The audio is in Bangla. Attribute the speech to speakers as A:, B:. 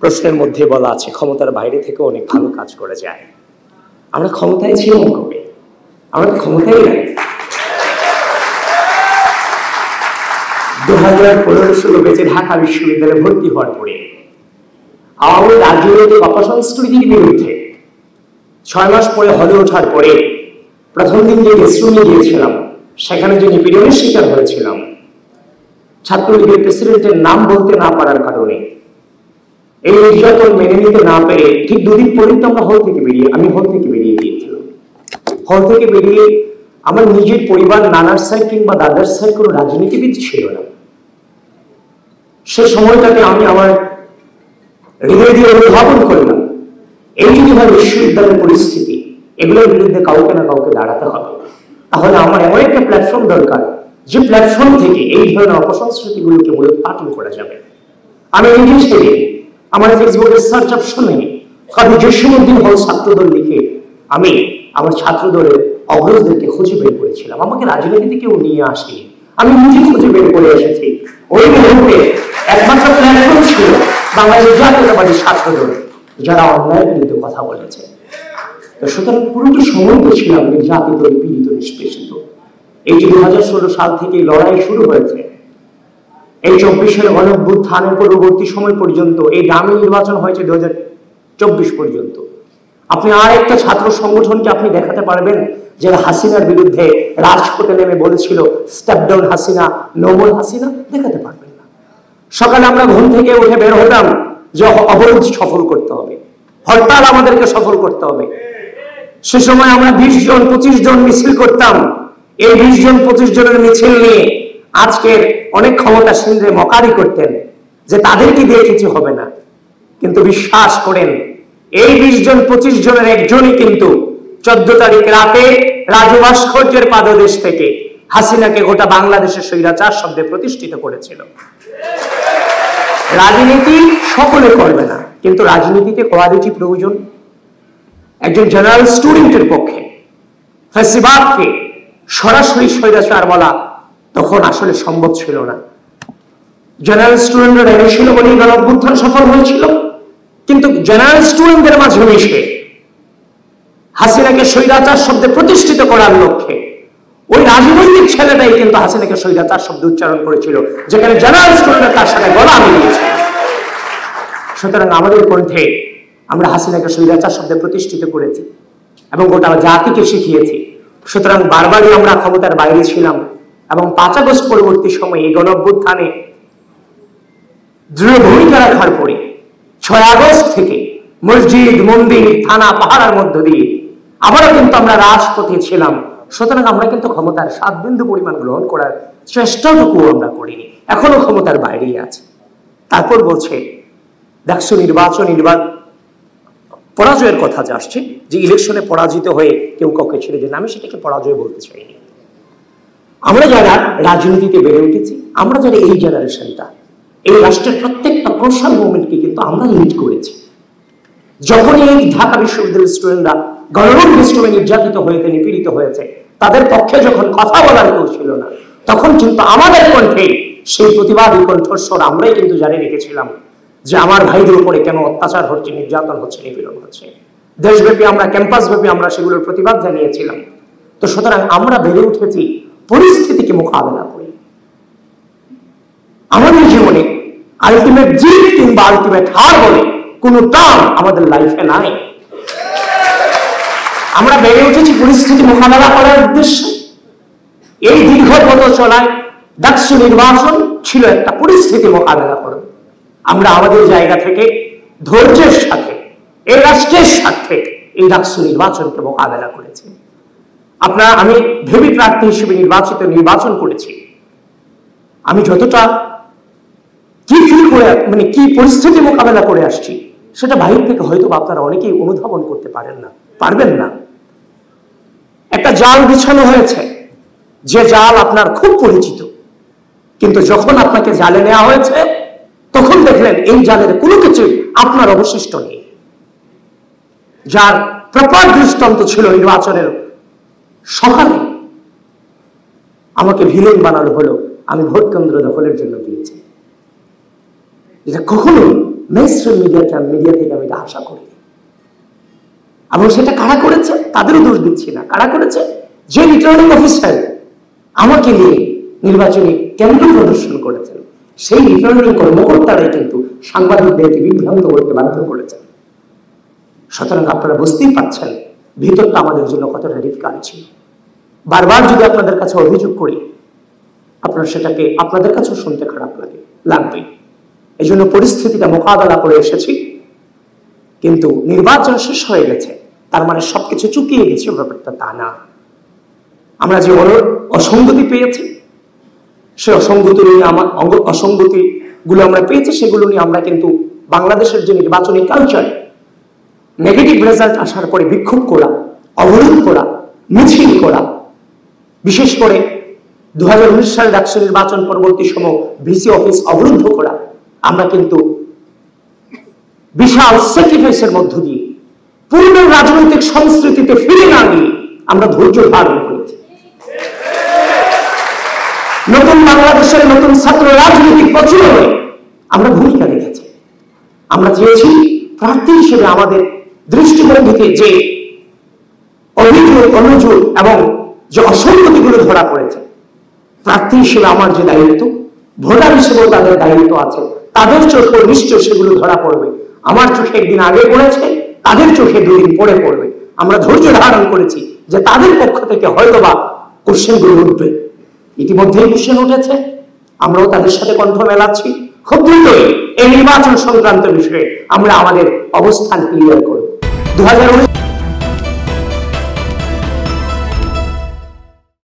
A: প্রশ্নের মধ্যে বলা আছে ক্ষমতার বাইরে থেকে অনেক ভালো কাজ করা যায়। আমরা ক্ষমতায় ছিলাম কবে? আমরা ক্ষমতায় নাই। 2015-16 ব্যাচে ঢাকা বিশ্ববিদ্যালয়ে ভর্তি হওয়ার পরে আমাদের রাজনৈতিক অপসংস্কৃতির বিরুদ্ধে 6 মাস পরে হলে ওঠার পরে প্রথম দিন যে গেস্টরুমে গিয়েছিলাম, সেখানে যে নিপীড়নের শিকার হয়েছিলাম, ছাত্রলীগের প্রেসিডেন্টের নাম বলতে না পারার কারণে এই নির্যাতন মেনে নিতে না পেরে ঠিক 2 দিন পরে তো আমরা আমি হল থেকে বেরিয়ে গিয়েছিলাম। হল থেকে বেরিয়ে আমার নিজের পরিবার, নানার সাইড কিংবা দাদার সাইড কোনো রাজনীতিবিদ ছিল না। সে সময়টাতে আমি আমার হৃদয় দিয়ে অনুধাবন করলাম, এই যদি হয় বিশ্ববিদ্যালয়ের পরিস্থিতি, এগুলোর বিরুদ্ধে কাউকে না কাউকে দাঁড়াতে হবে। তাহলে আমার এমন একটা প্ল্যাটফর্ম দরকার, যে প্ল্যাটফর্ম থেকে এই ধরনের অপসংস্কৃতিগুলোকে মূলোৎপাটন করা যাবে। আমি নিজে ছেড়ে আমার ফেসবুকের সার্চ অপশনে কাজী জসীমউদ্দিন হল ছাত্রদল লিখে আমি আমার ছাত্রদলের অগ্রজদেরকে খুঁজে বের করেছিলাম। আমাকে রাজনীতিতে কেউ নিয়ে আসেনি, আমি নিজে খুঁজে বের করে এসেছি। ওই মুহূর্তে একমাত্র প্ল্যাটফর্ম ছিল বাংলাদেশ জাতীয়তাবাদী ছাত্রদল, যারা অন্যায়ের বিরুদ্ধে কথা বলেছে। সুতরাং পুরোটি সময় ছিলাম নির্যাতিত, পীড়িত, নিষ্পেষিত। এই যে 2016 সাল থেকে লড়াই শুরু হয়েছে, এই 24-এর গণঅভ্যুত্থানের পরবর্তী সময় পর্যন্ত, এই গ্রামীণ নির্বাচন হয়েছে 2024 পর্যন্ত, আপনি আর একটা ছাত্র সংগঠনকে আপনি দেখাতে পারবেন যারা হাসিনার বিরুদ্ধে রাজপথে নেমে বলেছিল step down Hasina, no more Hasina? দেখাতে পারবেন না। সকালে আমরা ঘুম থেকে উঠে বের হতাম যে অবরোধ সফল করতে হবে, হরতাল আমাদেরকে সফল করতে হবে। সে সময় আমরা 20 জন 25 জন মিছিল করতাম। এই 20 জন 25 জনের মিছিল নিয়ে আজকের অনেক ক্ষমতাসীনরা মকারি করতেন যে তাদেরকে দিয়ে কিছু হবে না। কিন্তু বিশ্বাস করেন, এই 20 জন 25 জনের একজনই কিন্তু 14 তারিখ রাতে রাজু ভাস্কর্যের পাদদেশ থেকে হাসিনাকে গোটা বাংলাদেশের স্বৈরাচার শব্দে প্রতিষ্ঠিত করেছিল। রাজনীতি সকলে করবে না, কিন্তু রাজনীতিতে কোয়ালিটি প্রয়োজন। একজন জেনারেল স্টুডেন্টের পক্ষে ফ্যাসিবাদকে সরাসরি স্বৈরাচার বলা তখন আসলে সম্ভব ছিল না। জেনারেল স্টুডেন্টরা এনেছিল বলেই গণঅভ্যুত্থান সফল হয়েছিল, কিন্তু জেনারেল স্টুডেন্টদের মাঝে মিশে হাসিনাকে স্বৈরাচার শব্দে প্রতিষ্ঠিত করার লক্ষ্যে ওই রাজনৈতিক ছেলেটাই কিন্তু হাসিনাকে স্বৈরাচার শব্দ উচ্চারণ করেছিল, যেখানে জেনারেল স্টুডেন্টরা তার সাথে গলা মিলিয়েছে। সুতরাং আমাদের কণ্ঠে আমরা হাসিনাকে স্বৈরাচার শব্দে প্রতিষ্ঠিত করেছি এবং গোটা জাতিকে শিখিয়েছি। সুতরাং বারবারই আমরা ক্ষমতার বাইরে ছিলাম এবং 5 আগস্ট পরবর্তী সময়ে এই গণঅভ্যুত্থানে দৃঢ় ভূমিকা রাখার পরে 6 আগস্ট থেকে মসজিদ, মন্দির, থানা, পাহাড়ের মধ্য দিয়ে আবারও কিন্তু আমরা রাজপথে ছিলাম। সুতরাং আমরা কিন্তু ক্ষমতার 7 বিন্দু পরিমাণ গ্রহণ করার চেষ্টাটুকু আমরা করিনি, এখনো ক্ষমতার বাইরেই আছে। তারপর বলছে দেখছো নির্বাচন পরাজয়ের কথা যে আসছে, যে ইলেকশনে পরাজিত হয়ে কেউ কাউকে ছেড়ে দেন, আমি সেটাকে পরাজয় বলতে চাইনি। আমরা যারা রাজনীতিতে বেড়ে উঠেছি, আমরা যারা এই জেনারেশনটা, এই রাষ্ট্রের প্রত্যেকটা ক্রুশাল মোমেন্টকে কিন্তু আমরা লিড করেছি। যখন এই ঢাকা বিশ্ববিদ্যালয়ের স্টুডেন্টরা গণরুমে নির্যাতিত হয়েছে, নিপীড়িত হয়েছে, তাদের পক্ষে যখন কথা বলার কেউ ছিল না, তখন কিন্তু আমাদের কণ্ঠে সেই প্রতিবাদী কণ্ঠস্বর আমরাই কিন্তু জারি রেখেছিলাম যে আমার ভাইদের উপরে কেন অত্যাচার হচ্ছে, নির্যাতন হচ্ছে, নিপীড়ন হচ্ছে। দেশব্যাপী আমরা, ক্যাম্পাসব্যাপী আমরা সেগুলোর প্রতিবাদ জানিয়েছিলাম। তো সুতরাং আমরা বেড়ে উঠেছি পরিস্থিতিকে মোকাবেলা করে। আমাদের জীবনে আলটিমেট জিত কিংবা আলটিমেট হার বলে কোন টার্ম আমাদের লাইফে নাই। আমরা বেড়ে উঠেছি পরিস্থিতি মোকাবেলা করার উদ্দেশ্যে। এই দীর্ঘ পথ চলায় ডাকসু নির্বাচন ছিল একটা পরিস্থিতি মোকাবেলা করা। আমরা আমাদের জায়গা থেকে ধৈর্যের সাথে এই রাষ্ট্রের সাথে এই ডাকসু নির্বাচনকে মোকাবেলা করেছি। আমি ভেবি প্রার্থী হিসেবে নির্বাচন করেছি। আমি যতটা কি ফিল করে, কি পরিস্থিতি মোকাবেলা করে আসছি, সেটা বাইরে থেকে হয়তো আপনারা অনেকেই অনুধাবন করতে পারবেন না। একটা জাল বিছানো হয়েছে, যে জাল আপনার খুব পরিচিত, কিন্তু যখন আপনাকে জালে নেওয়া হয়েছে তখন দেখলেন এই জালের কোনো কিছু আপনার অবশিষ্ট নেই। যার প্রপার দৃষ্টান্ত ছিল নির্বাচনের সকালে আমাকে ভিলেন বানানো হলো, আমি ভোট কেন্দ্র দখলের জন্য গিয়েছি। এটা কখনোই মেইনস্ট্রিম মিডিয়া থেকে আমি এটা আশা করি। এবং সেটা কারা করেছে তাদেরও দোষ দিচ্ছি না, কারা করেছে, যে রিটার্নিং অফিসার আমাকে নিয়ে নির্বাচনী কেন্দ্র প্রদর্শন করেছেন, সেই রিটার্নিং কর্মকর্তারাই কিন্তু সাংবাদিকদেরকে বিভ্রান্ত করতে বাধ্য করেছেন। সুতরাং আপনারা বুঝতেই পারছেন ভিতরটা আমাদের জন্য কতটা ডিফিকাল্ট ছিল। বারবার যদি আপনাদের কাছে অভিযোগ করি, আপনারা সেটাকে আপনাদের কাছেও শুনতে খারাপ লাগবে। এই জন্য পরিস্থিতিটা মোকাবেলা করে এসেছি। কিন্তু নির্বাচন শেষ হয়ে গেছে তার মানে সবকিছু চুকিয়ে গেছে, ব্যাপারটা তা না। আমরা যে অসঙ্গতি পেয়েছি, সে অসঙ্গতি গুলো আমরা পেয়েছি, সেগুলো নিয়ে আমরা কিন্তু বাংলাদেশের যে নির্বাচনী কালচার, নেগেটিভ রেজাল্ট আসার পরে বিক্ষোভ করা, অবরোধ করা, মিছিল করা, বিশেষ করে 2019 সালের ডাকসু নির্বাচন পরবর্তী সময় ভিসি অফিস অবরুদ্ধ করা, আমরা কিন্তু বিশাল স্যাক্রিফাইসের মধ্য দিয়ে পূর্বের রাজনৈতিক সংস্কৃতিতে ফিরে না গিয়ে আমরা ধৈর্য ধারণ করেছি। নতুন বাংলাদেশের নতুন ছাত্র রাজনৈতিক প্রচলনে আমরা ভূমিকা রেখেছি। আমরা চেয়েছি প্রার্থী হিসেবে আমাদের দৃষ্টিভঙ্গিতে যে অভিযোগ, অনুযোগ এবং যে অসঙ্গতিগুলো ধরা পড়েছে, প্রার্থী হিসেবে আমার যে দায়িত্ব, ভোটার হিসেবেও তাদের দায়িত্ব আছে, তাদের চোখে নিশ্চয় সেগুলো ধরা পড়বে। আমার চোখে একদিন আগে পড়েছে, তাদের চোখে 2 দিন পরে পড়বে। আমরা ধৈর্য ধারণ করেছি যে তাদের পক্ষ থেকে হয়তোবা কোশ্চেনগুলো উঠবে। ইতিমধ্যেই কোশ্চেন উঠেছে, আমরাও তাদের সাথে কণ্ঠ মেলাচ্ছি। খুব দ্রুতই এই নির্বাচন সংক্রান্ত বিষয়ে আমরা আমাদের অবস্থান ক্লিয়ার করব। 2019